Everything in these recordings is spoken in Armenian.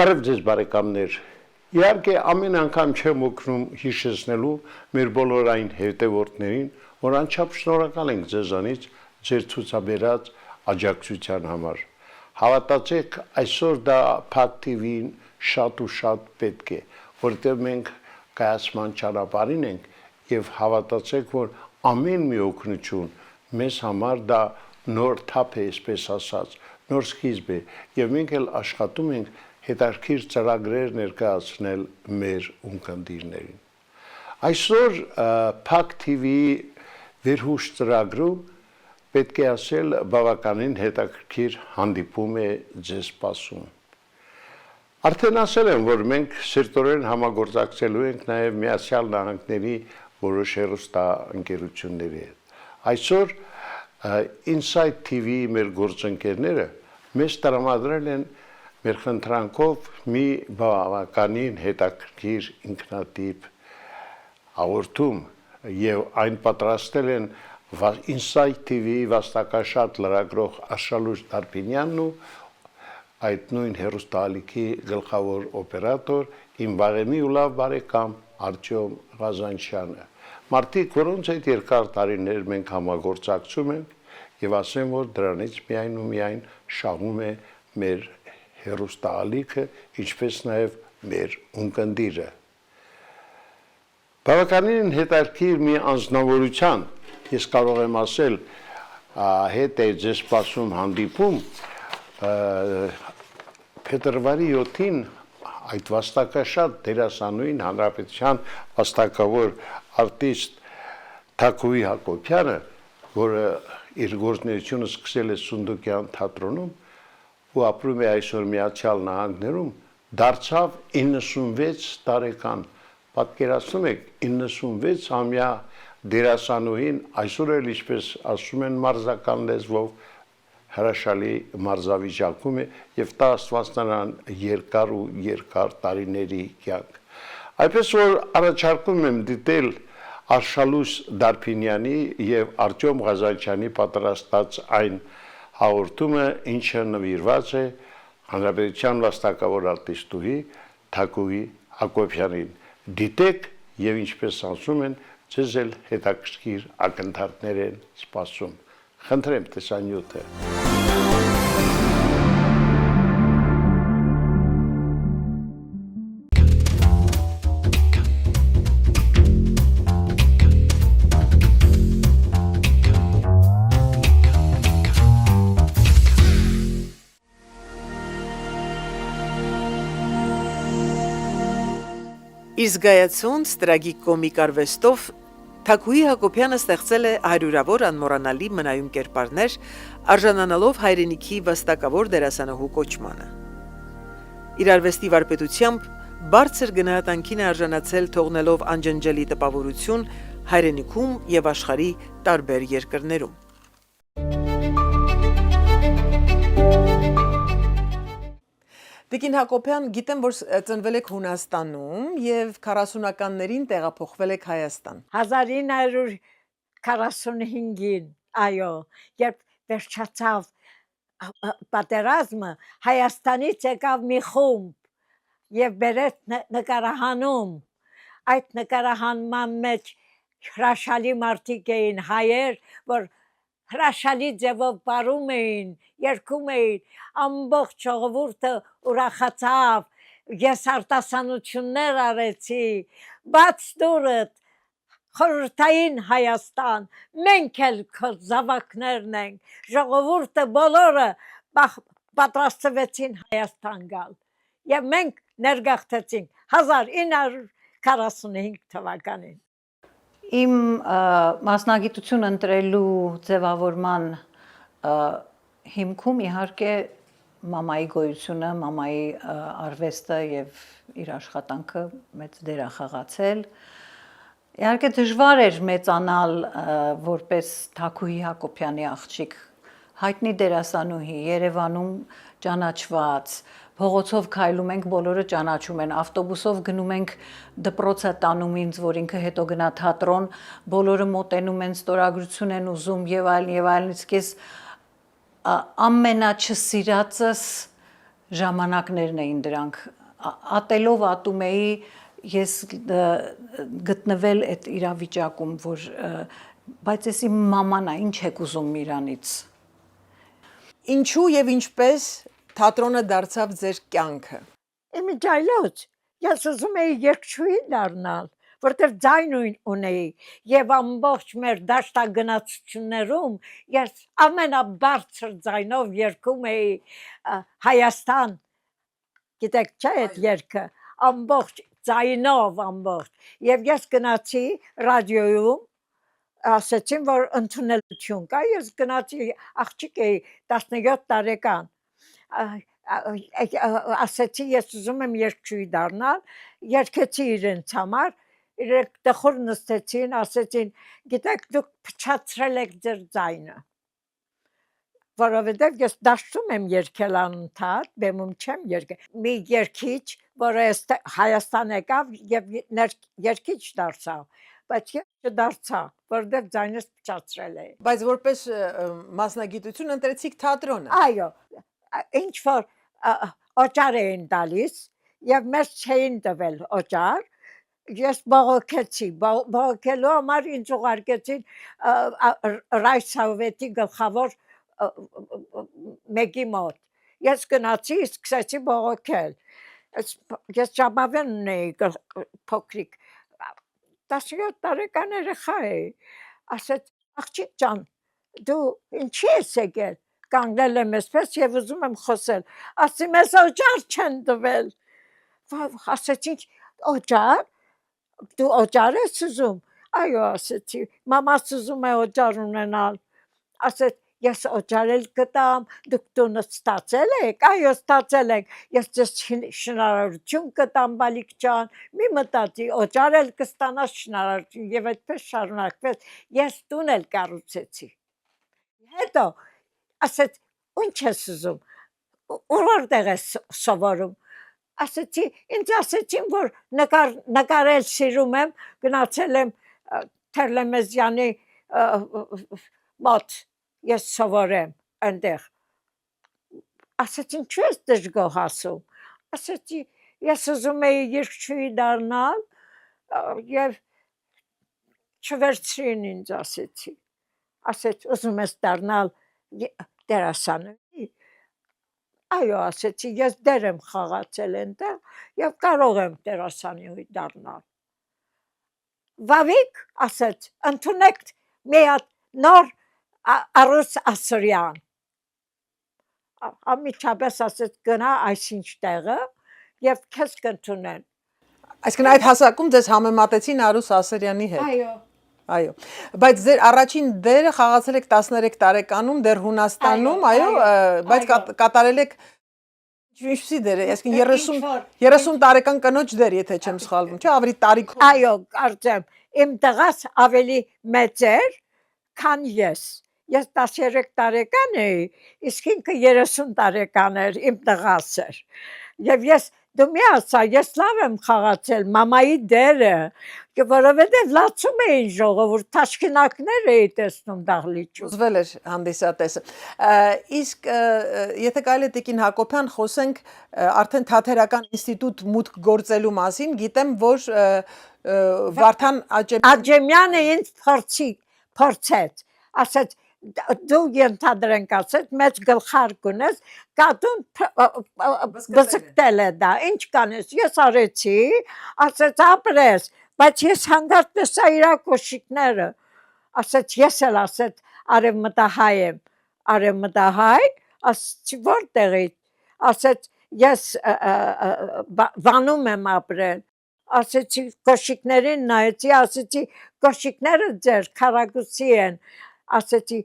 Բարև ձեզ բարեկամներ։ Իհարկե ամեն անգամ չեմ օգնում հիշեցնելու մեր բոլոր այն հետևորդներին, որ անչափ շնորհակալ ենք ձեզանից ձեր ցուցաբերած աջակցության համար։ Հավատացեք, այսօր դա Փակ TV-ին շատ ու շատ պետք է, որտեղ մենք կայացման ճանապարհին ենք եւ հավատացեք, որ ամեն մի օգնություն մեզ համար դա նոր թափ է, այսպես ասած, նոր սկիզբ է եւ մենք էլ աշխատում ենք հետաքրքիր ծրագրեր ներկայացնել մեր ունկնդիրներին։ Այսօր Փակ TV-ի վերհուշ ծրագրում պետք է ասել բավականին հետաքրքիր հանդիպում է ձեզ սպասում։ Արդեն ասել եմ, որ մենք սերտորեն համագործակցելու ենք նաև Միացյալ Նահանգների որոշ հեռուստաընկերությունների հետ։ Այսօր Inside TV-ի մեր գործընկերները մեզ տրամադրել են մեր խնդրանքով մի բավականին հետաքրքիր ինքնատիպ հաղորդում եւ այն պատրաստել են Inside TV-ի վաստակաշատ լրագրող Աշխալուժ Տարպինյանն ու այդ նույն հեռուստաալիքի գլխավոր օպերատոր իմ վաղեմի ու լավ բարեկամ Արտյոմ Ղազանչյանը։ Մարդիկ, որոնց հետ երկար տարիներ մենք համագործակցում ենք եւ ասեմ, որ դրանից միայն ու միայն շահում է մեր հեռուստաալիքը, ինչպես նաև մեր ունկնդիրը։ Բավականին հետաքրքիր մի անձնավորության, ես կարող եմ ասել, հետ է ձեզ սպասում հանդիպում, փետրվարի 7-ին այդ վաստակաշատ դերասանուհին հանրապետության վաստակավոր արտիստ Թակուհի Հակոբյանը, որը իր գործունեությունը սկսել է Սունդուկյան թատրոնում ու ապրում է այսօր Միացյալ Նահանգներում, դարձավ 96 տարեկան, պատկերացնում եք 96-ամյա դերասանուհին, այսօր էլ ինչպես ասում են մարզական լեզվով, հրաշալի մարզավիճակում է եւ դա Աստված նրան երկար ու երկար տարիների կյանք։ Այնպես որ առաջարկում եմ դիտել Աշխալուժ Դարփինյանի եւ Արտյոմ Ղազանչյանի պատրաստած այն հաղորդումը, ինչը նվիրված է հանրապետության վաստակավոր արտիստուհի Թակուհի Հակոբյանին։ Դիտեք եւ ինչպես ասում են, ձեզ էլ հետաքրքիր ակնթարթներ են սպասում։ Խնդրեմ տեսանյութը։ Իզգայացուն ստրագիկ կոմիկ արվեստով Թակուհի Հակոբյանը ստեղծել է հարյուրավոր անմոռանալի մնայուն կերպարներ, արժանանալով հայրենիքի վաստակավոր դերասանուհու կոչմանը։ Իր արվեստի վարպետությամբ բարձր գնահատանքին է արժանացել, թողնելով անջնջելի տպավորություն հայրենիքում եւ աշխարհի տարբեր երկրներում։ Տիկին Հակոբյան, գիտեմ, որ ծնվել եք Հունաստանում եւ 40-ականներին տեղափոխվել եք Հայաստան։ 1945-ին, այո, երբ վերջացավ պատերազմը, Հայաստանից եկավ մի խումբ եւ բերեց նկարահանում։ Այդ նկարահանման մեջ հրաշալի մարդիկ էին հայեր, որ հրաշալի ձևով բարում էին, երգում էին, ամբողջ ժողովուրդը ուրախացավ, ես արտասանություններ արեցի, բաց դուրդ, խորհրդային Հայաստան, մենք էլ քո զավակներն ենք, ժողովուրդը բոլորը պատրաստվեցին Հայաստան գալ, եւ մենք ներգաղթեցինք 1945 թվականին։ Իմ մասնագիտություն ընտրելու ձևավորման հիմքում իհարկե մամայի գոյությունը, մամայի արվեստը եւ իր աշխատանքը մեծ դեր է խաղացել։ Իհարկե դժվար էր մեծանալ որպես Թակուհի Հակոբյանի աղջիկ, հայտնի դերասանուհի, Երևանում ճանաչված, փողոցով քայլում ենք, բոլորը ճանաչում են, ավտոբուսով գնում ենք, դպրոց է տանում ինձ, որ ինքը հետո գնա թատրոն, բոլորը մոտենում են, ստորագրություն են ուզում եւ այլն, իսկ ես ամենաչսիրածս ժամանակներն էին դրանք ատելով ատում էի ես գտնվել այդ իրավիճակում որ բայց ես իմ մաման է ինչ եք ուզում իրանից Ինչու եւ ինչպես թատրոնը դարձավ ձեր կյանքը Իմիջայլոց ես ուզում էի երգչուհի դառնալ որտեղ ձայն ունեի եւ ամբողջ մեր դաշտագնացություններում ես ամենաբարձր ձայնով երգում էի Հայաստան գիտեք չէ այդ երգը ամբողջ ձայնով ամբողջ եւ ես գնացի ռադիոյում ասեցին որ ընդունելություն կա ես գնացի աղջիկ էի 17 տարեկան ասեցի ես ուզում եմ երգչուհի դառնալ երգեցի իրենց համար իրենք տխուր նստեցին ասեցին գիտեք դուք փչացրել եք ձեր ձայնը որովհետև ես դաշտում եմ երգել անընդհատ բեմում չեմ երգել մի երգիչ որը Հայաստան եկավ եւ երգիչ դարձավ բայց ես չդարձա որովհետև ձայնս փչացրել է Բայց որպես մասնագիտություն ընտրեցիք թատրոնը Այո ինչ որ օճար էին տալիս եւ մեզ չէին տվել օճար ես բողոքեցի բողոքելու համար ինձ ուղարկեցին Ռայսավետի գլխավոր մեկի մոտ ես գնացի սկսեցի բողոքել ես ճապավեն ունեի փոքրիկ 17 տարեկան երեխա էի ասեց աղջիկ ջան դու ինչի ես եկել կանգնել եմ այսպես եւ ուզում եմ խոսել ասի մեզ օճար չեն տվել ասեցի օճար դու օճար ես ուզում այո ասեցի մամաս ուզում է օճար ունենալ ասեց ես օճար էլ կտամ դուք տունը ստացել եք այո ստացել եք ես ձեզ շնորհավորություն կտամ բալիկ ջան մի մտածի օճար էլ կստանաս շնորհավորություն եւ այդպես շարունակվեց ես տուն էլ կառուցեցի հետո ասեց ինչ ես ուզում որտեղ ես սովորում ասեցի ինձ ասեցին որ նկարել սիրում եմ գնացել եմ Թերլեմեզյանի մոտ ես սովորեմ այնտեղ ասեցի ինչու ես դժգոհ ասում ասեցի ես ուզում էի երգչուհի դառնալ եւ չվերցրին ինձ ասեցի ասեց ուզում ես դառնալ դերասան այո ասեցի ես դեր եմ խաղացել այնտեղ եւ կարող եմ դերասանուհի դառնալ Վավիկ ասեց ընդունեք մի հատ նոր Արուս Ասրյան ամիջապես ասեց գնա այսինչ տեղը եւ քեզ կընդունեն Այսինքն այդ հասակում ձեզ համեմատեցին Արուս Ասրյանի հետ Այո բայց ձեր առաջին դերը խաղացել եք 13 տարեկանում դեռ Հունաստանում այո բայց կատարել եք ինչպիսի դեր է այսինքն 30 տարեկան կնոջ դեր եթե չեմ սխալվում չէ ավելի տարիքով Այո կարծեմ իմ տղաս ավելի մեծ էր քան ես 13 տարեկան էի իսկ ինքը 30 տարեկան էր իմ տղաս էր եւ ես դու մի ասա ես լավ եմ խաղացել մամայի դերը որովհետեւ լացում էին ժողովուրդ թաշկինակներ էի տեսնում դահլիճում ուզվել էր հանդիսատեսը իսկ եթե կարելի է Տիկին Հակոբյան խոսենք արդեն թատերական ինստիտուտ մուտք գործելու մասին գիտեմ որ Վարդան Աջեմյանը ինձ փորձեց ասեց դու ենթադրենք ասեց մեծ գլխարկ ունես կատուն բզկտել է դա ինչ կանես ես արեցի ասեց ապրես բայց ես հանգարտ տեսա իր կոշիկները ասեց ես էլ ասեց արևմտահայ եմ արևմտահայ ասեցի որտեղից ասեց ես Վանում եմ ապրել ասեցի կոշիկներին նայեցի ասեցի կոշիկները ձեր քարակուսի են ասեցի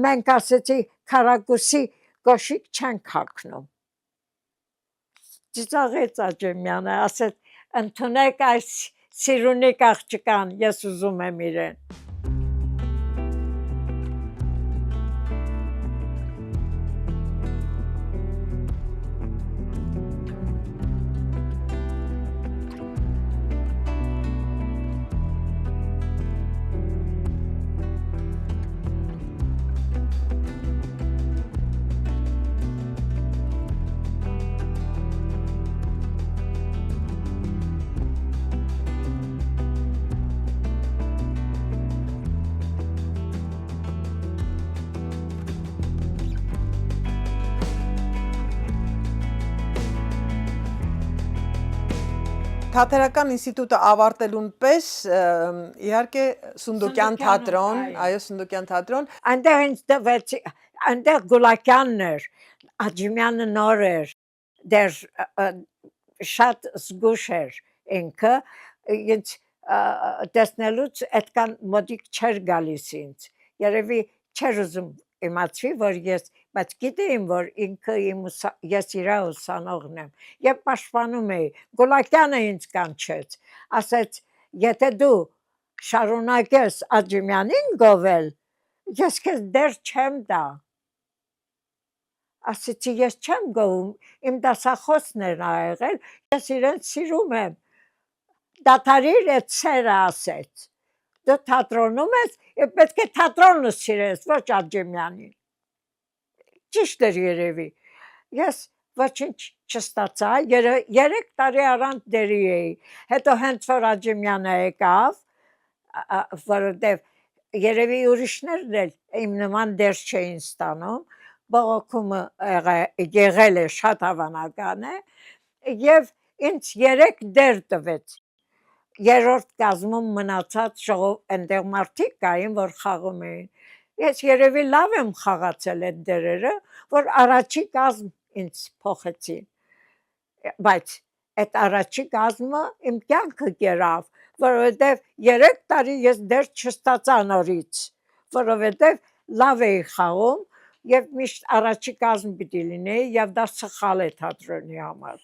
մենք ասեցի քարակուսի կոշիկ չենք հագնում ծիծաղեց Աջեմյանը ասեց ընդունեք այս սիրունիկ աղջկան ես ուզում եմ իրեն Թատերական ինստիտուտը ավարտելուն պես իհարկե Սունդուկյան թատրոն, այո, Սունդուկյան թատրոն, Այնտեղ ինձ տվեց, այնտեղ Գուլակյանն էր, Աջիմյանը նոր էր, դեր շատ զգուշ էր ինքը, ինձ տեսնելուց այդքան մոտիկ չէր գալիս ինձ, երևի չէր ուզում իմացվի, որ ես, բայց գիտեին, որ ինքը ես իրա ուսանողն եմ, և պաշտպանում էի, Գուլակյանը ինձ կանչեց, ասեց, եթե դու շարունակես Աջիմյանին գովել, ես քեզ դեր չեմ տա, ասեցի ես չեմ գովում, իմ դասախոսն էր նա եղել, ես իրեն սիրում եմ, դադարիր այդ սերը ասեց, դու թատրոնում ես, և պետք է թատրոնը սիրես, ոչ Աջիմյանին, ճիշտ էր երևի, ես ոչինչ չստացա, 3 տարի առանց դերի էի, հետո հենց որ Աջիմյանը եկավ, որովհետև երևի ուրիշներն էլ իմ նման դեր չէին ստանում, բողոքումը եղել է շատ հավանական է, և ինձ 3 դեր տվեց, 3-րդ կազմում մնացած այնտեղ մարդիկ կային, որ խաղում էին, ես երևի լավ եմ խաղացել այդ դերերը, որ առաջի կազմ ինձ փոխեցին, բայց այդ առաջի կազմը իմ կյանքը կերավ, որովհետև 3 տարի ես դեր չստացա նորից, որովհետև լավ էի խաղում և միշտ առաջի կազմ պիտի լինեի և դա սխալ է թատրոնի համար։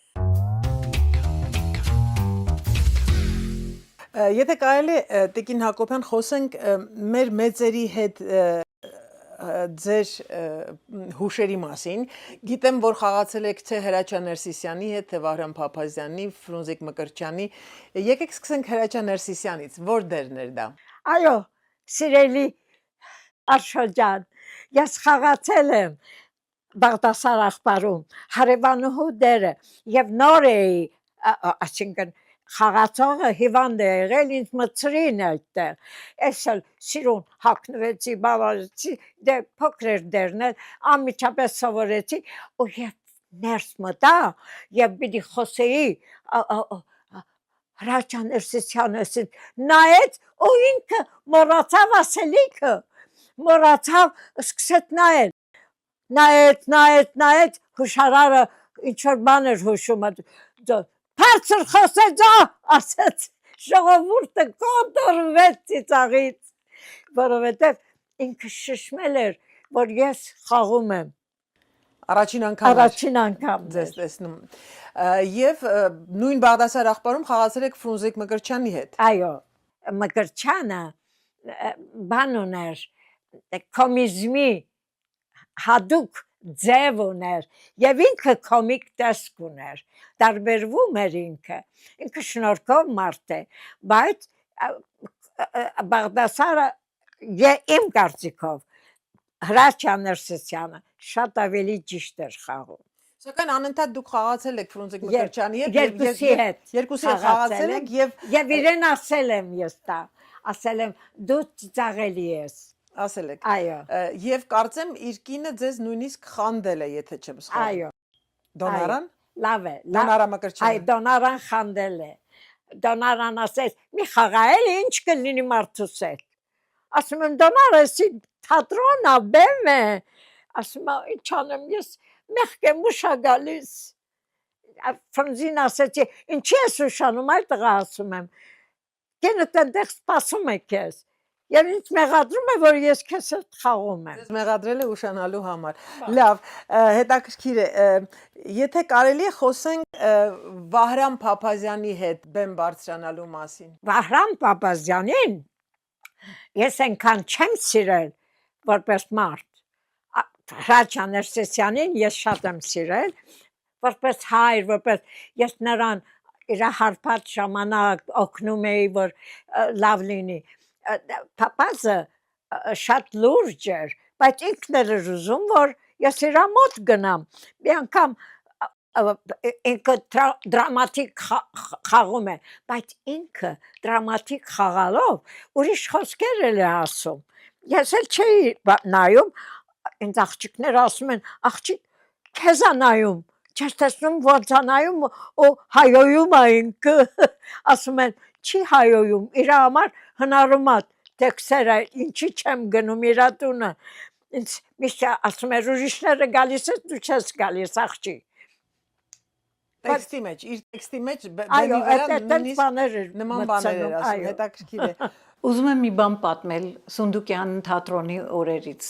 Եթե կարելի Տիկին Հակոբյան խոսենք մեր մեծերի հետ ձեր հուշերի մասին, գիտեմ, որ խաղացել եք թե Հրաչյա Ներսիսյանի հետ, թե Վահրամ Փափազյանի, Ֆրունզիկ Մկրտչյանի, եկեք սկսենք Հրաչյա Ներսիսյանից, որ դերն էր դա։ Այո, սիրելի Արշո ջան, ես խաղացել եմ Բաղդասար աղբարում, հարևանուհու դերը և նոր էի, այսինքն խաղացողը հիվանդ է եղել, ինձ մտցրին այդտեղ, ես էլ սիրուն հագնվեցի, բավարարեցի, դե փոքր էր դերն էլ, անմիջապես սովորեցի, ու և ներս մտա, և պիտի խոսեի, Հրաչյա Ներսիսյանը նայեց, ու ինքը մոռացավ ասելիքը, մոռացավ, սկսեց նայեց, հուշարարը ինչ-որ բան էր հուշում, բարձր խոսեց, ասեց, ժողովուրդը կոտորվեց ծիծաղից, որովհետև ինքը շշմել էր, որ ես խաղում եմ։ Առաջին անգամ ձեզ տեսնում։ Եվ նույն Բաղդասար աղբարում խաղացել եք Ֆրունզիկ Մկրտչյանի հետ։ Այո, Մկրտչյանը բան ուներ, կոմիզմի հատուկ ձև ուներ, և ինքը կոմիկ տեսք ուներ, տարբերվում էր ինքը շնորհքով մարդ է, բայց Բաղդասարը իմ կարծիքով Հրաչյա Ներսիսյանը շատ ավելի ճիշտ էր խաղում։ Սակայն անընդհատ դուք խաղացել եք Ֆրունզիկ Մկրտչյանի հետ, երկուսի հետ խաղացել եք և իրեն ասել եմ ես դա, ասել եմ դու ծիծաղելի ես։ Ասել եք։ Այո։ Եվ կարծեմ իր կինը ձեզ նույնիսկ խանդել է, եթե չեմ սխալվում։ Այո։ Դոնարան։ Լավ է։ Դոնարա Մկրտչյանը։ Այ Դոնարան խանդել է։ Դոնարան ասեց՝ մի խաղայել ինչ կլինի մարդուս հետ։ Ասում եմ Դոնարը էսի թատրոն է, բեմ է։ Ասում եմ ինչ անեմ ես մեղք եմ ուշ ա գալիս։ Ֆրունզին ասեցի ինչի ես ուշանում, այ տղա ասում եմ։ Կինդ այնտեղ սպասում է քեզ։ Եվ ինձ մեղադրում է, որ ես քեզ հետ խաղում եմ։ Ձեզ մեղադրել է ուշանալու համար։ Լավ, հետաքրքիր է, եթե կարելի է խոսենք Վահրամ Փափազյանի հետ բեմ բարձրանալու մասին։ Վահրամ Փափազյանին ես այնքան չեմ սիրել, որպես մարդ։ Հրաչյա Ներսիսյանին ես շատ եմ սիրել, որպես հայր, որպես ես նրան իր հարբած ժամանակ օգնում էի, որ լավ լինի։ Փափազը շատ լուրջ էր, բայց ինքն էր ուզում, որ ես իրա մոտ գնամ։ Մի անգամ ինքը դրամատիկ խաղում է, բայց ինքը դրամատիկ խաղալով ուրիշ խոսքեր էլ է ասում։ Ես էլ չէի նայում, ինձ աղջիկները ասում են, աղջիկ քեզ ա նայում, Չես տեսնում ոնցանայում ու հայոյում այնք ասում են չի հայոյում իր համար հնարում է տեքստերը ինչի չեմ գնում իր տունը ինձ միշտ ասում են ուրիշները գալիս է դու չես գալիս աղջի Տեքստի մեջ, իր տեքստի մեջ այո բեմի վրա այդ նույնիսկ բաներ էր նման բաներ էր ասում, այո հետաքրքիր է։ Ուզում եմ մի բան պատմել Սունդուկյան թատրոնի օրերից։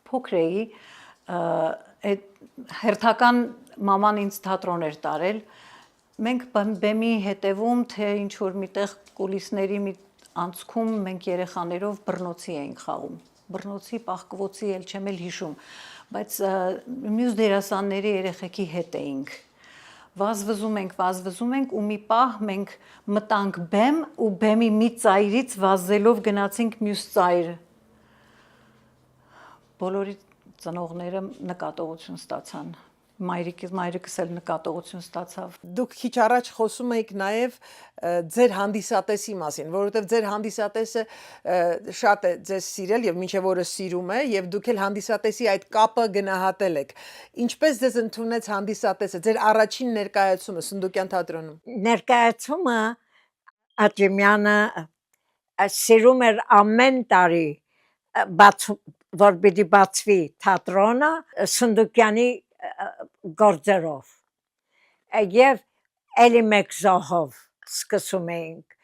Փոքր էի, այդ հերթական մաման ինձ թատրոն էր տարել։ Մենք բեմի հետևում, թե ինչ որ միտեղ կուլիսների մի անցքում մենք երեխաներով բռնոցի էինք խաղում։ Բռնոցի, պահկվոցի էլ չեմ էլ հիշում, բայց մյուս դերասանների երեխեքի հետ էինք։ Վազվզում ենք ու մի պահ մենք մտանք բեմ ու բեմի մի ծայրից վազելով գնացինք մյուս ծայրը։ Բոլորի ծնողները նկատողություն ստացան։ Մայրիկս էլ նկատողություն ստացավ։ Դուք քիչ առաջ խոսում եք նաև ձեր հանդիսատեսի մասին, որովհետև ձեր հանդիսատեսը շատ է ձեզ սիրել եւ մինչեւ օրս սիրում է եւ դուք էլ հանդիսատեսի այդ կապը գնահատել եք։ Ինչպես ձեզ ընդունեց հանդիսատեսը, ձեր առաջին ներկայացումը Սունդուկյան թատրոնում։ Ներկայացումը Աջիմյանը սիրում էր ամեն տարի որ պիտի բացվի թատրոնը Սունդուկյանի գործերով եւ էլի մեկ զոհով սկսում էինք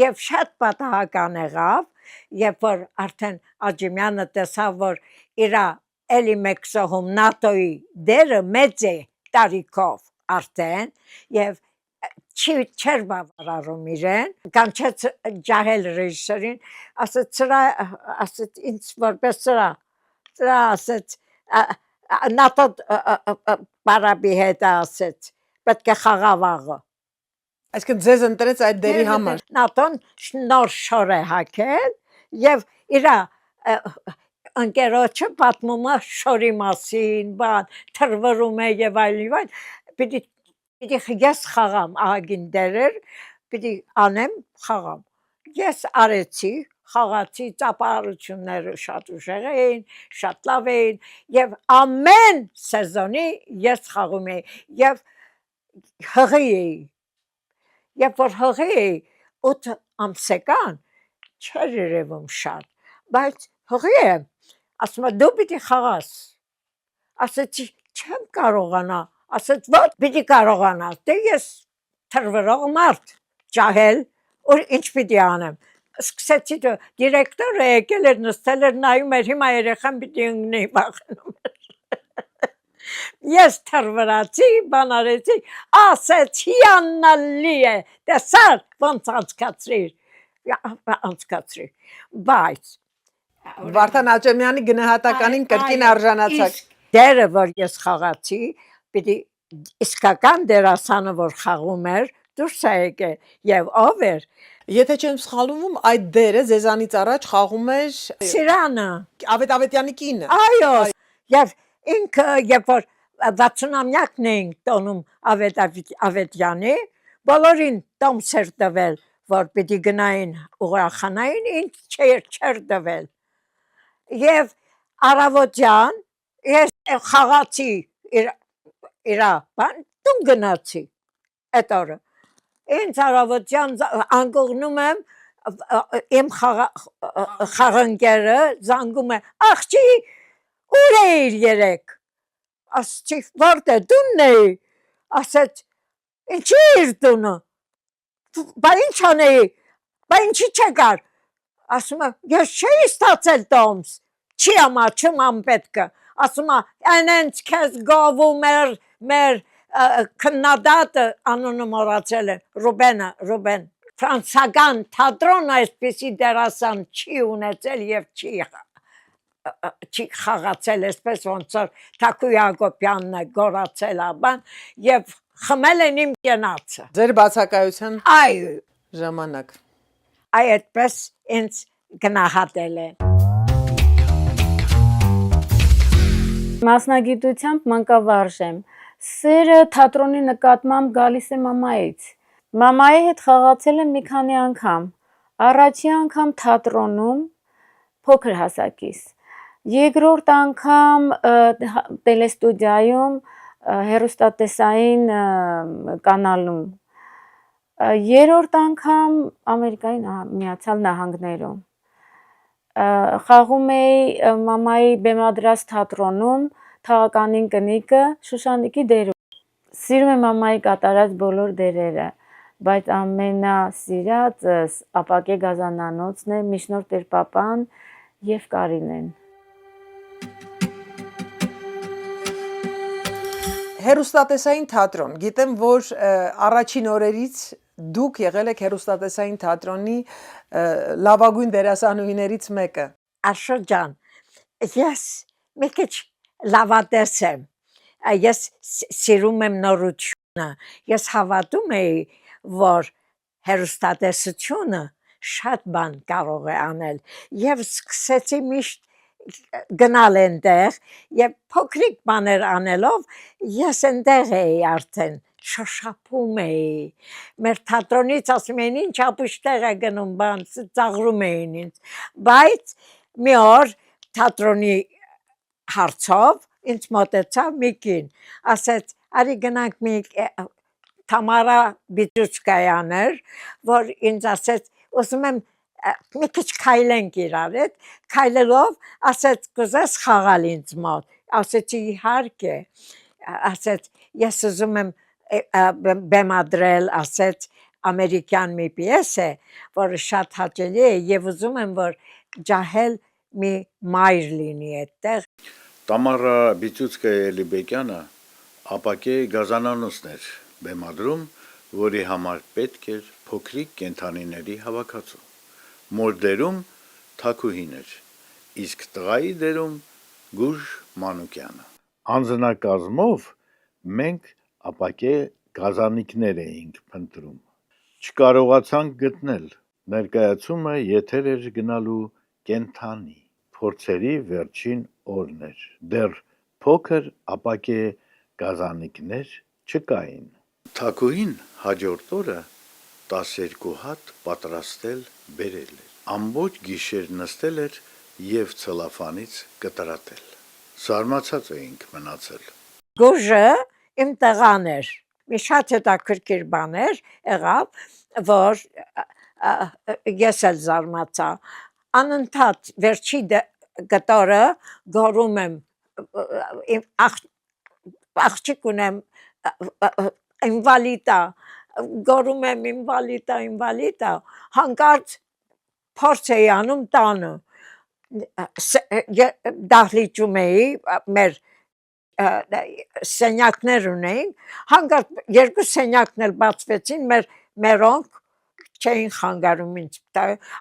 եւ շատ պատահական եղավ երբ որ արդեն Աջիմյանը տեսավ որ իր էլի մեկ զոհում նատոյի դերը մեծ է տարիքով արդեն եւ չէր բավարարում իրեն կանչեց ջահել ռեժիսորին ասեց ինձ որպես սրա ասեց նատո բարաբի հետ ասեց պետք է խաղավաղը Այսինքն ձեզ ընտրեց այդ դերի համար։ նատոն նոր շոր է հագել եւ իր ընկերոջը պատմում է շորի մասին բան թրվռում է եւ այլն պիտի ես խաղամ ահագին դերեր պիտի անեմ խաղամ ես արեցի խաղացի ծափարությունները շատ ուժեղ էին, շատ լավ էին եւ ամեն սեզոնի ես խաղում էի եւ հղի էի երբ որ հղի էի 8 ամսական չէր երևում շատ բայց հղի եմ ասում դու պիտի խաղաս ասեցի չեմ կարողանա ասեց ո՞տ պիտի կարողանաս դե ես թրվռող մարդ ջահել ու ինչ պիտի անեմ սկսեցի դիրեկտորը եկել էր նստել էր նայում էր հիմա երեխան պիտի ընկնի վախենում ես թրվռացի բան արեցի ասեց հիանալի է տեսար ոնց անցկացրի բայց Վարդան Աճեմյանի գնահատականին կրկին արժանացաք դերը որ ես խաղացի պիտի իսկական դերասանը որ խաղում էր դուրս է եկել եւ ով էր Եթե չեմ սխալվում, այդ դերը ձեզանից առաջ խաղում էր Սիրանը Ավետյանի կինը։ Այո, եւ ինքը երբ որ 60-ամյակն էինք տոնում Ավետյանի, բոլորին տոմս էր տվել, որ պիտի գնային ուղղախանային, ինձ չէր տվել։ Եվ առավոտյան ես խաղացի իր բան, տուն գնացի այդ օրը։ Ինձ առավոտյան անկողնում եմ իմ խաղընկերը զանգում է աղջի ուր էիր երեք ասեցի որտե տունն էի ասեց ինչի էր տունը բա ինչ անեի բա ինչի չեկար ասում եմ ես չէի ստացել տոմս չի ամաչում անպետքը ասում այնենց քեզ գովում էր մեր քննադատը անունը մոռացել է Ռուբեն ֆրանսական թատրոն այսպեսի դերասան չի ունեցել եւ չի խաղացել այսպես ոնց որ Թակուի Հակոբյանն է գորացել բան եւ խմել են իմ կենացը Ձեր բացակայության այ ժամանակ այդպես ինձ գնահատել է Մասնագիտությամբ մանկավարժ եմ Սերը թատրոնի նկատմամբ գալիս է մամայից։ Մամայի հետ խաղացել եմ մի քանի անգամ։ Առաջի անգամ թատրոնում փոքր հասակիս։ Երկրորդ անգամ տելեստուդիայում հերոստատեսային կանալում։ Երրորդ անգամ Ամերիկայի Միացյալ Նահանգներում խաղում էի մամայի բեմադրած թատրոնում թաղականին կնիկը Շուշանիկի դերում։ Սիրում եմ մամայի կատարած բոլոր դերերը, բայց ամենասիրածս Ապակե Գազանանոցն է, Միջնորդ Տեր-Պապան եւ Կարինեն։ Հերոստատեսային թատրոն, գիտեմ, որ առաջին օրերից դուք եղել եք հերոստատեսային թատրոնի լավագույն դերասանուհիներից մեկը։ Աշո ջան, ես մի քիչ լավատես եմ։ Ես սիրում եմ նորությունը։ Ես հավատում եի, որ հերոստատեսությունը շատ բան կարող է անել եւ սկսեցի միշտ գնալ այնտեղ եւ փոքրիկ բաներ անելով ես այնտեղ էի արդեն շոշափում էի մեր թատրոնից ասում էին ինչ ապուշտեղ է գնում բան ծաղրում էին ինձ բայց մի օր թատրոնի հարցով ինձ մոտեցավ մի կին ասեց արի գնանք մի Թամարա Բիճուչկայան էր որ ինձ ասեց ուզում եմ մի քիչ քայլենք իրար հետ քայլելով ասեց կուզես խաղալ ինձ մոտ ասեցի իհարկե ասեց ես ուզում եմ բեմադրել ասեց ամերիկյան մի պիես է որը շատ հաճելի է եւ ուզում եմ որ ջահել մի մայր լինի այդտեղ Տամարա Բիճուչկայա Էլիբեկյանը ապակե գազանանոցն էր բեմադրում որի համար պետք էր փոքրիկ կենթանիների հավաքածու մոր դերում թակուհին էր իսկ տղայի դերում Գուժ Մանուկյանը անձնակազմով մենք ապակե գազանիկներ էինք փնտրում չկարողացանք գտնել ներկայացումը եթեր էր գնալու կենթանի փորձերի վերջին օրն էր դեռ փոքր ապակե գազանիկներ չկային թակուհին հաջորդ օրը 12 հատ պատրաստել բերել էր ամբողջ գիշեր նստել էր եւ ցելոֆանից կտրատել զարմացած էինք մնացել Գուժը իմ տղան էր մի շատ հետաքրքիր բան էր եղավ որ ես էլ զարմացա անընդհատ վերջի գտորը գորում եմ աղջիկ ունեմ ինվալիդա գորում եմ ինվալիդա հանկարծ փորձ էի անում տանը դահլիճում էի մեր սենյակներ ունեին հանկարծ երկու սենյակն էլ բացվեցին մերոնք չէին խանգարում ինձ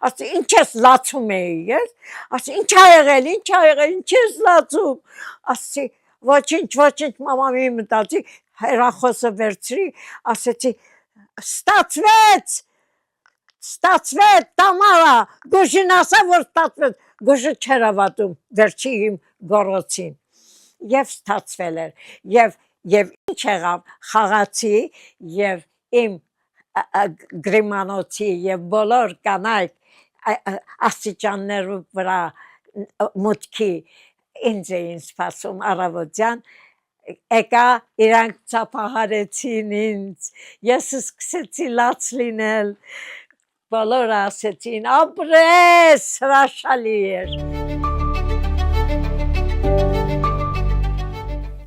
ասի ինչ ես լացում էի ես ասի ինչ ա եղել ինչ ես լացում ասի ոչինչ մամա մի մտածի հեռախոսը վերցրի ասեցի ստացվեց Տամարա Գուժին ասա որ ստացվեց Գուժը չեր հավատում վերջի իմ գոռոցին եւ ստացվել էր եւ ինչ եղավ խաղացի եւ իմ գրիմանոցի եւ բոլոր կանայք աստիճաններու վրա մուտքի ինձ էին սպասում առավոտյան եկա իրանք ծափահարեցին ինձ ես սկսեցի լաց լինել բոլորը ասեցին ապրես հրաշալի էր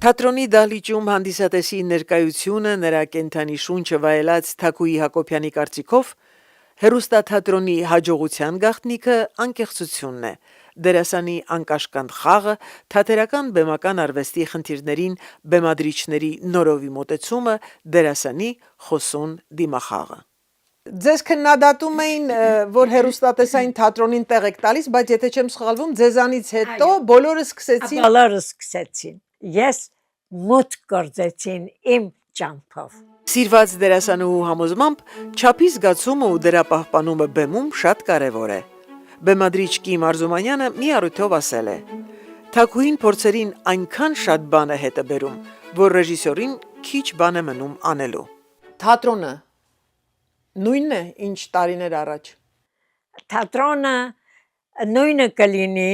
Թատրոնի դահլիճում հանդիսատեսի ներկայությունը նրա կենթանի շունչը վայելած Թակուի Հակոբյանի կարծիքով հերոստաթատրոնի հաջողության գաղտնիքը անկեղծությունն է դերասանի անկաշկանդ խաղը թատերական բեմական արվեստի խնդիրներին բեմադրիչների նորովի մոտեցումը դերասանի խոսուն դիմախաղը Ձեզ քննադատում էին, որ հերոստատեսային թատրոնին տեղ եք տալիս, բայց եթե չեմ սխալվում, ձեզանից հետո բոլորը սկսեցին։ Ես մուտք գործեցին իմ ճամփով։ Սիրված դերասանուհու համոզմամբ չափի զգացումը ու դրա պահպանումը բեմում շատ կարևոր է։ Բեմադրիչ Կիմ Արզումանյանը մի առիթով ասել է. Թակուհին փորձերին այնքան շատ բան է հետը բերում, որ ռեժիսորին քիչ բան է մնում անելու։ Թատրոնը նույնն է, ինչ տարիներ առաջ։ Թատրոնը նույնը կլինի,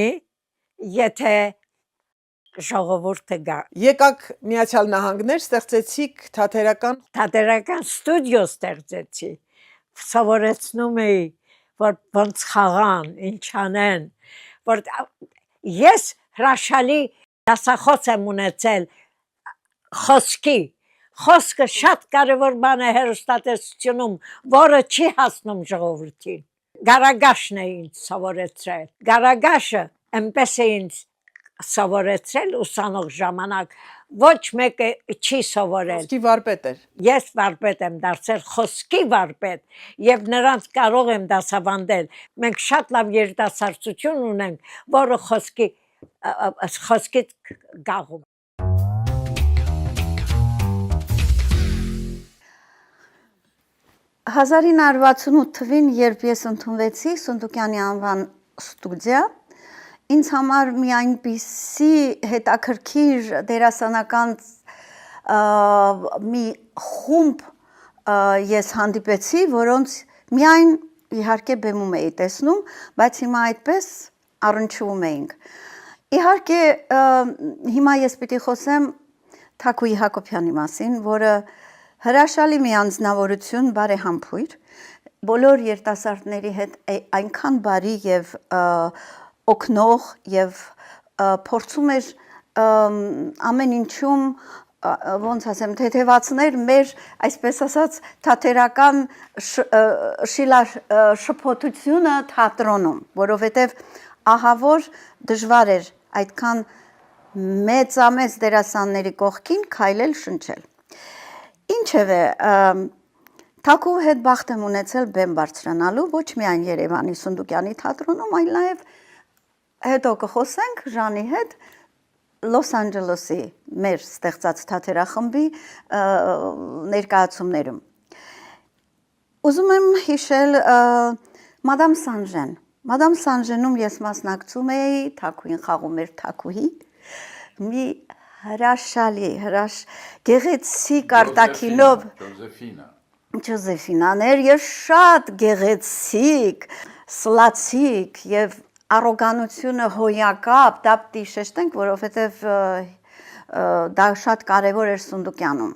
եթե ժողովուրդը գա։ Եկաք Միացյալ Նահանգներ, ստեղծեցիք թատերական Թատերական ստուդիո ստեղծեցի։ Սովորեցնում էի, որ ոնց խաղան, ինչ անեն, որ ես հրաշալի դասախոս եմ ունեցել խոսքի։ Խոսքը շատ կարևոր բան է հեռուստատեսությունում, որը չի հասնում ժողովրդին։ Գարագաշն է ինձ սովորեցրել։ Գարագաշը այնպես է ինձ սովորեցրել ուսանող ժամանակ, ոչ մեկը չի սովորել։ խոսքի վարպետ էր։ Ես վարպետ եմ դարձել, խոսքի վարպետ, եւ նրանց կարող եմ դասավանդել։ Մենք շատ լավ երիտասարդություն ունենք, որը խոսքի գաղում։ 1968 թվին, երբ ես ընդունվեցի Սունդուկյանի անվան ստուդիա, ինձ համար մի այնպիսի հետաքրքիր դերասանական մի խումբ ես հանդիպեցի, որոնց միայն իհարկե բեմում էի տեսնում, բայց հիմա այդպես առնչվում էինք։ Իհարկե հիմա ես պիտի խոսեմ Թակուի Հակոբյանի մասին, որը հրաշալի մի անձնավորություն, բարեհամբույր, բոլոր երիտասարդների հետ այնքան բարի եւ օգնող եւ փորձում էր ամեն ինչում ոնց ասեմ, թեթևացներ մեր, այսպես ասած, թատերական շփոթությունը թատրոնում, որովհետեւ ահավոր դժվար էր այդքան մեծամեծ դերասանների կողքին քայլել շնչել։ Ինչևէ, Թակու հետ բախտ եմ ունեցել բեմ բարձրանալու, ոչ միայն Երևանի Սունդուկյանի թատրոնում, այլ նաև հետո կխոսենք Ժանի հետ Լոս Անջելեսի մեր ստեղծած թատերախմբի ներկայացումներում։ Ուզում եմ հիշել Մադամ Սանժեն։ Մադամ Սանժենում ես մասնակցում էի, Թակուին խաղում էր Թակուհի, մի հրաշալի, գեղեցիկ արտաքինով Ջոզեֆինաներ եւ շատ գեղեցիկ, սլացիկ եւ առոգանությունը հոյակապ, դապտի շեշտենք, որովհետեւ դա շատ կարեւոր էր Սունդուկյանում։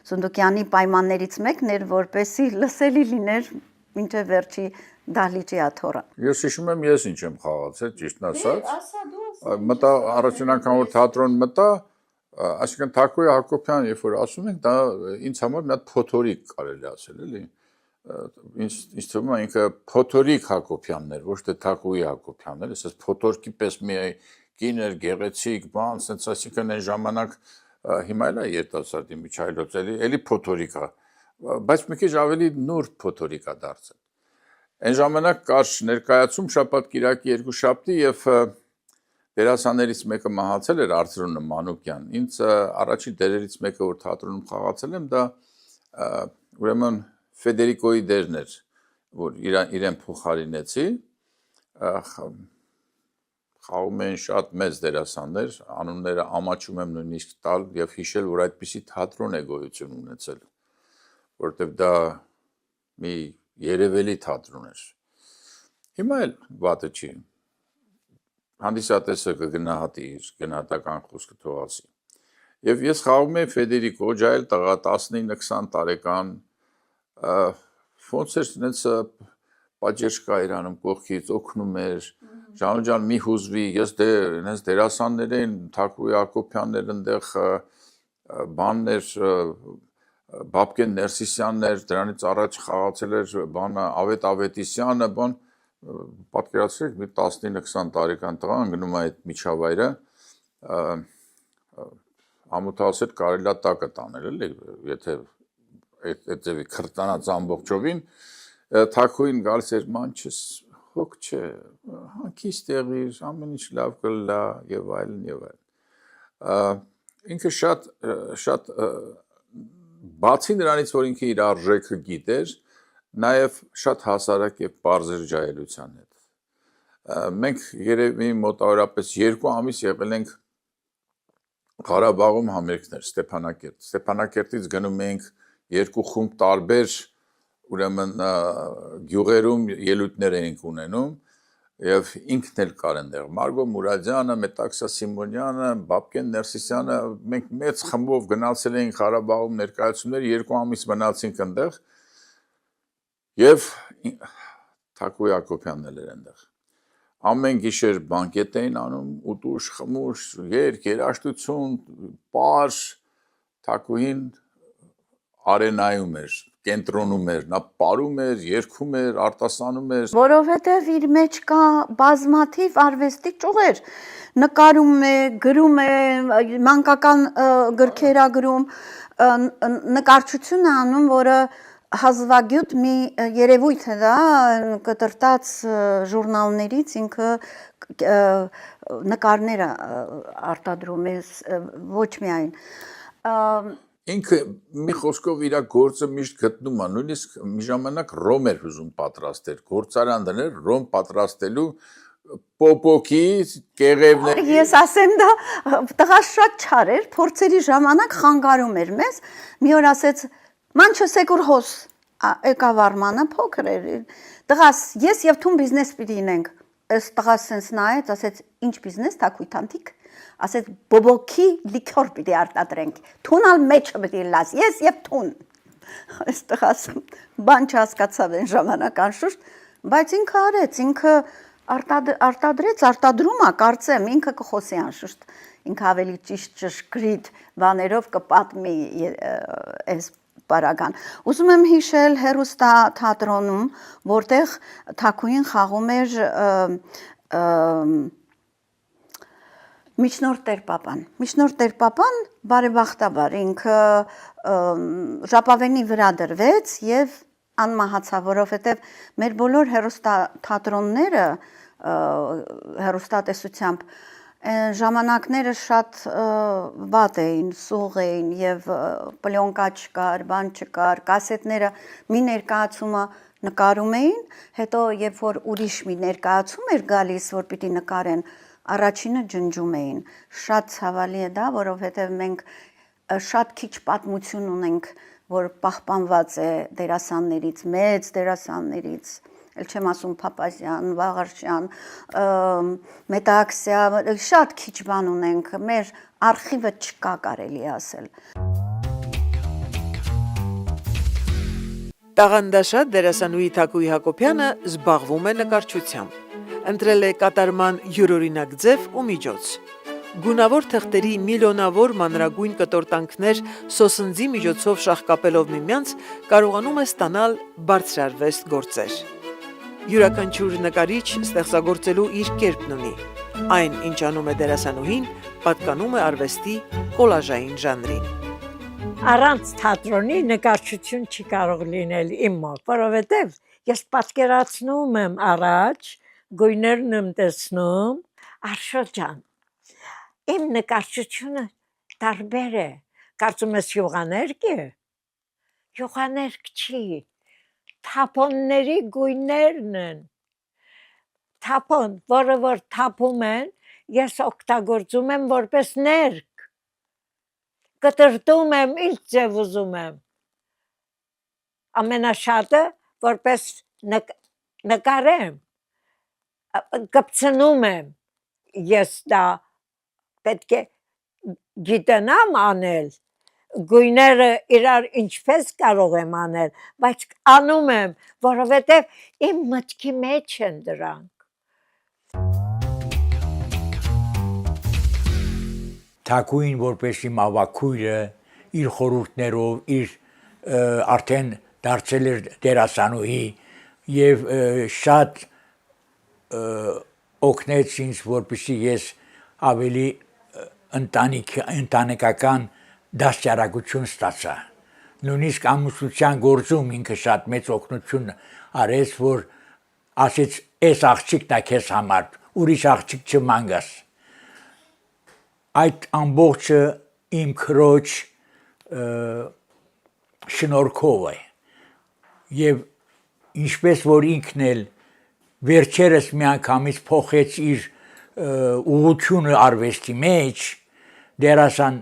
Սունդուկյանի պայմաններից մեկն էր, որպեսի լսելի լիներ մինչեւ վերջի դահլիճի աթոռը։ Ես հիշում եմ, ես ինչ եմ խաղացել, ճիշտն ասած։ Մտա առաջին անգամ որ թատրոն մտա, այսինքն Թակուի Հակոբյան, երբ որ ասում ենք, դա ինձ համար մի հատ փոթորիկ կարելի ասել, էլի։ Ինձ թվում է ինքը փոթորիկ Հակոբյանն էր, ոչ թե Թակուի Հակոբյանն էր, ասես փոթորկի պես մի կին էր, գեղեցիկ, բան, ասենց այսինքն այն ժամանակ հիմա էլ է երիտասարդի միջայլոց, էլի փոթորիկ է, բայց մի քիչ ավելի նուրբ փոթորիկ է դարձել։ Այն ժամանակ կար ներկայացում շաբաթ կիրակի երկուշաբթի եւ դերասաններից մեկը մահացել էր Արծրունը Մանուկյան։ Ինձ առաջին դերերից մեկը որ թատրոնում խաղացել եմ, դա ուրեմն Ֆեդերիկոյի դերն էր, որ իրեն փոխարինեցի։ Խաղում էին շատ մեծ դերասաններ, անունները ամաչում եմ նույնիսկ տալ եւ հիշել, որ այդպիսի թատրոն է գոյություն ունեցել, որտեղ դա մի երևելի թատրոն էր։ Հիմա էլ վատը չի։ Հանդիսատեսը կգնահատի իր գնահատական խոսքը թող ասի։ Եվ ես խաղում եմ Ֆեդերիկո, ջայել տղա 19-20 տարեկան, ոնց էր ինձ պատժեր կա իրանում կողքից օգնում էր, ջան մի հուզվի, ես ինձ դերասաններ էին, Թակուի Հակոբյաններ այնտեղ բաններ Բաբկեն Ներսիսյանն էր, դրանից առաջ խաղացել էր բանը Ավետ Ավետիսյանը, բան պատկերացրեք մի 19-20 տարեկան տղա ընկնում է այդ միջավայրը, ամոթալսեր կարելի է տակը տանել, էլի, եթե այդ ձևի քրտանած ամբողջովին, Թակուին գալիս էր մանչես, հոգ չէ, հանկից տեղիր, ամեն ինչ լավ կլա եւ այլն եւ այլն։ Ինքը շատ բացի նրանից, որ ինքը իր արժեքը գիտեր, նաև շատ հասարակ եւ պարզ էր ջահելության հետ։ Մենք երևի մոտավորապես 2 ամիս եղել ենք Ղարաբաղում համերգներ, Ստեփանակերտ։ Ստեփանակերտից գնում էինք 2 խումբ տարբեր, ուրեմն գյուղերում ելույթներ էինք ունենում, եւ ինքն էլ կար այնտեղ Մարգո Մուրադյանը, Մետաքսա Սիմոնյանը, Բաբկեն Ներսիսյանը, մենք մեծ խմբով գնացել էինք Ղարաբաղում ներկայացումներ, 2 ամիս մնացինք այնտեղ եւ Թակուի Հակոբյանն էր այնտեղ ամեն գիշեր բանկետ էին անում ուտուշ խմուշ երաժշտություն պար Թակուին արենայում էր կենտրոնում էր, նա պարում էր, երգում էր, արտասանում էր։ Որովհետև իր մեջ կա բազմաթիվ արվեստի ճյուղեր, նկարում է, գրում է, մանկական գրքեր է գրում, նկարչություն է անում, որը հազվագյուտ մի երևույթ է դա, կտրտած ժուրնալներից ինքը նկարները արտադրում է, ոչ միայն։ Ինքը մի խոսքով իր գործը միշտ գտնում է, նույնիսկ մի ժամանակ ռոմ էր ուզում պատրաստել, գործարան դներ ռոմ պատրաստելու պոպոկի, կեղևներ։ Ես ասեմ դա տղա շատ չար էր, փորձերի ժամանակ խանգարում էր մեզ, մի օր ասեց մանչո սեկուր հոս, եկավ Արմանը փոքր էր, տղաս ես եւ թուն բիզնես պիտի ինենք, այս տղաս սենց նայեց, ասեց ինչ բիզնես, թակույթանտիկ ասեց բոբոքի լիքոր պիտի արտադրենք, թունալ մեջը պիտի լաս, ես և թուն, այստեղ ասում, բան չհասկացավ են ժամանակ անշուշտ, բայց ինքը արեց, ինքը արտադրեց, արտադրում է, կարծեմ, ինքը կխոսի անշուշտ, ինքը ավելի ճիշտ ճշգրիտ բաներով կպատմի այս պարագան։ Ուզում եմ հիշել հեռուստա թատրոնում, որտեղ Թակուին խաղում էր Միջնորդ Տեր-Պապան բարեբախտաբար ինքը ժապավենի վրա դրվեց և անմահացավ, որովհետև մեր բոլոր հեռուստաթատրոնները հեռուստատեսությամբ ժամանակները շատ վատ էին, սուղ էին և պլյոնկա չկար, բան չկար, կասետները մի ներկայացումը նկարում էին, հետո երբ որ ուրիշ մի ներկայացում էր գալիս, որ պիտի նկարեն, առաջինը ջնջում էին, շատ ցավալի է դա, որովհետև մենք շատ քիչ պատմություն ունենք, որ պահպանված է դերասաններից, մեծ դերասաններից, էլ չեմ ասում Փափազյան, Վաղարշյան, Մետաքսյա, շատ քիչ բան ունենք, մեր արխիվը չկա կարելի ասել։ Տաղանդաշատ դերասանուհի Թակուի Հակոբյանը զբաղվում է նկարչությամբ։ Ընտրել է կատարման յուրօրինակ ձև ու միջոց։ Գունավոր թղթերի միլիոնավոր մանրագույն կտորտանքներ սոսնձի միջոցով շաղկապելով միմյանց կարողանում է ստանալ բարձրարվեստ գործեր։ Յուրաքանչյուր նկարիչ ստեղծագործելու իր կերպն ունի։ Այն, ինչ անում է դերասանուհին, պատկանում է արվեստի կոլաժային ժանրին։ Առանց թատրոնի նկարչություն չի կարող լինել իմ մոտ, որովհետև ես պատկերացնում եմ առաջ, գույներն եմ տեսնում, Արշոտ ջան, իմ նկարչությունը տարբեր է, կարծում ես յուղաներկ է, յուղաներկ չի, թափոնների գույներն են, թափոն, որը որ թափում են, ես օգտագործում եմ որպես ներկ, կտրտում եմ, ինչ ձև ուզում եմ, ամենաշատը որպես նկարեմ, կպցնում եմ, ես դա պետք է գիտենամ անել, գույները իրար ինչպես կարող եմ անել, բայց անում եմ, որովհետև իմ մտքի մեջ են դրանք։ Թակուին որպես իմ ավագույրը, իր խորհուրդներով, իր արդեն դարձել էր դերասանուհի և շատ օգնեց ինձ, որպեսզի ես ավելի ընտանեկական դաստիարակություն ստացա։ Նույնիսկ ամուսնության գործում ինքը շատ մեծ օգնություն արեց, որ ասեց, այս աղջիկն է քեզ համար, ուրիշ աղջիկ չմանգաս։ Այդ ամբողջը իմ քրոջ շնորհքով է և ինչպես որ ինքն էլ վերջերս միանգամից փոխեց իր ուղղությունը արվեստի մեջ, դերասան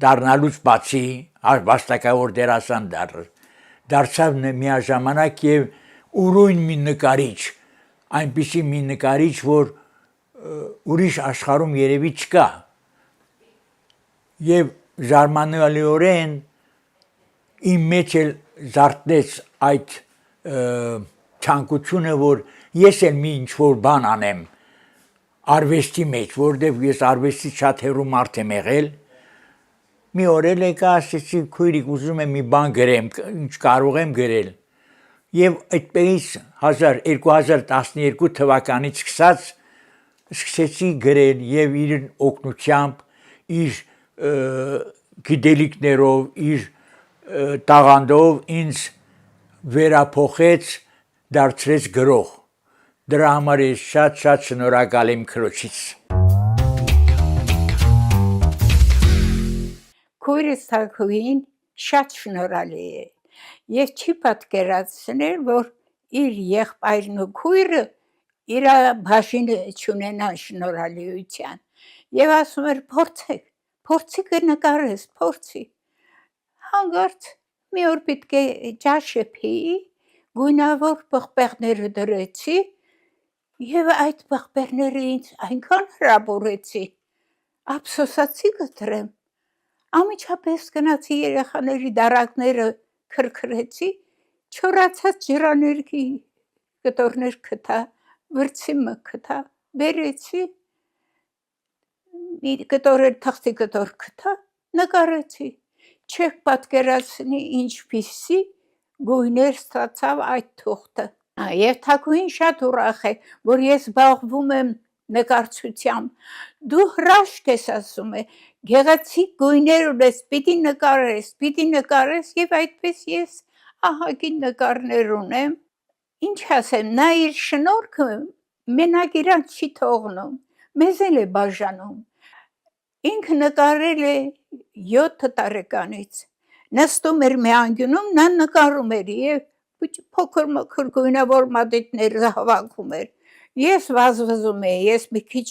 դառնալուց բացի, վաստակավոր դերասան դարձավ միաժամանակ և ուրույն մի նկարիչ, այնպիսի մի նկարիչ, որ ուրիշ աշխարհում երևի չկա։ Եվ զարմանալիորեն իմ մեջ էլ զարթեց այդ ցանկությունը, որ ես էլ մի ինչ-որ բան անեմ արվեստի մեջ, որովհետև ես արվեստից շատ հեռու մարդ եմ եղել։ Մի օր էլ եկա, ասեցի քույրիկ, ուզում եմ մի բան գրեմ, ինչ կարող եմ գրել։ Եվ այդպես 2012 թվականից սկսած սկսեցի գրել եւ իր օգնությամբ, իր գիտելիքներով, իր տաղանդով ինձ վերափոխեց, դարձրեց գրող։ Դրա համար ես շատ շնորհակալ եմ քրոջից։ Քույրս Թագուհին շատ շնորհալի է եւ չի պատկերացնել, որ իր եղբայրն ու քույրը իր բաժինը չունենան շնորհալիության եւ ասում էր փորձի կնկարես, փորձի։ Հանգարց մի օր պետք է ջաշը պիի, գույնավոր պղպեղները դրեցի եւ այդ պղպեղները ինձ այնքան հրաբուրեցի, ափսոսացի կտրեմ։ Ամիջապես գնացի երեխաների դարակները քրքրեցի, չորացած ջրաներքի կտորներ կտա, վրցիմը կտա, բերեցի, մի կտորեր թղթի կտոր կտա, նկարեցի, չեք պատկերացնի ինչպիսի գույներ ստացավ այդ թուղթը։ Եվ Թագուհին շատ ուրախ է, որ ես զբաղվում եմ նկարչությամբ, դու հրաշք ես ասում է, գեղեցիկ գույներ ունես, պիտի նկարես եւ այդպես ես ահագին նկարներ ունեմ, ինչ ասեմ, նա իր շնորհքը մենակ իրան չի թողնում, մեզ էլ է բաժանում, ինքը նկարել է 7 տարեկանից, նստում էր մի անկյունում, նա նկարում էր եւ փոքր գույնավոր մատիտներ հավաքում էր, ես վազվզում էի, ես մի քիչ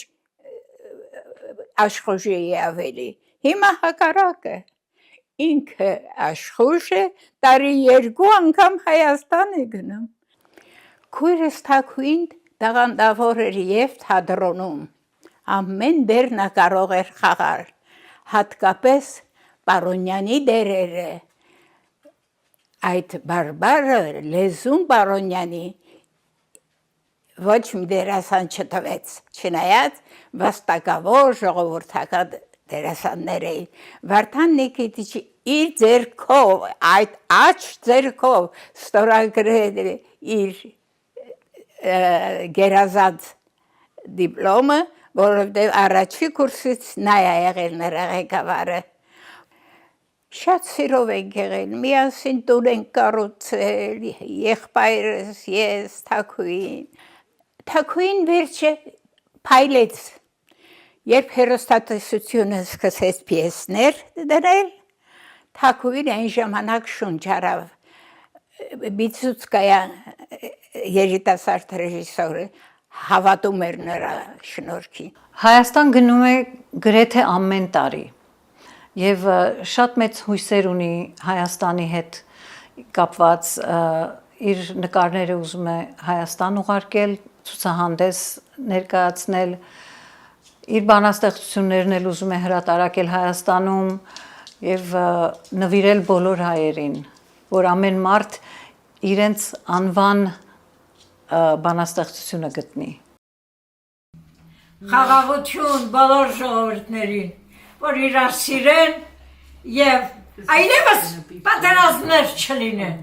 աշխուժ էի ավելի, հիմա հակառակը, ինքը աշխուժ է, տարի 2 անգամ Հայաստան է գնում։ Քույրս Թագուհին տաղանդավոր էր եւ թատրոնում, ամեն դեր նա կարող էր խաղալ, հատկապես Պարոնյանի դերերը, այդ բարբարը լեզուն Պարոնյանի ոչ մի դերասան չտվեց, չնայած վաստակավոր ժողովրդական դերասաններ էին, Վարդան Նիկիտիչը իր ձեռքով, այդ աջ ձեռքով ստորագրել իր գերազանց դիպլոմը, որովհետև առաջի կուրսից նա է եղել նրա ղեկավարը։ Շատ սիրով ենք եղել, միասին տուն ենք կառուցել, եղբայրս, ես, Թագուհին։ Թագուհին վերջը փայլեց, երբ հեռուստատեսությունը սկսեց պիեսներ դնել, Թագուհին այն ժամանակ շունչ առավ, Բիցուցկայա երիտասարդ ռեժիսորը հավատում էր նրա շնորհքին։ Հայաստան գնում է գրեթե ամեն տարի եւ շատ մեծ հույսեր ունի Հայաստանի հետ կապված, իր նկարները ուզում է Հայաստան ուղարկել, ցուցահանդես ներկայացնել, իր բանաստեղծություններն էլ ուզում է հրատարակել Հայաստանում եւ նվիրել բոլոր հայերին, որ ամեն մարդ իրենց անվան բանաստեղծությունը գտնի։ Խաղաղություն բոլոր ժողովուրդներին, որ իրար սիրեն եւ այլևս պատերազմներ չլինեն։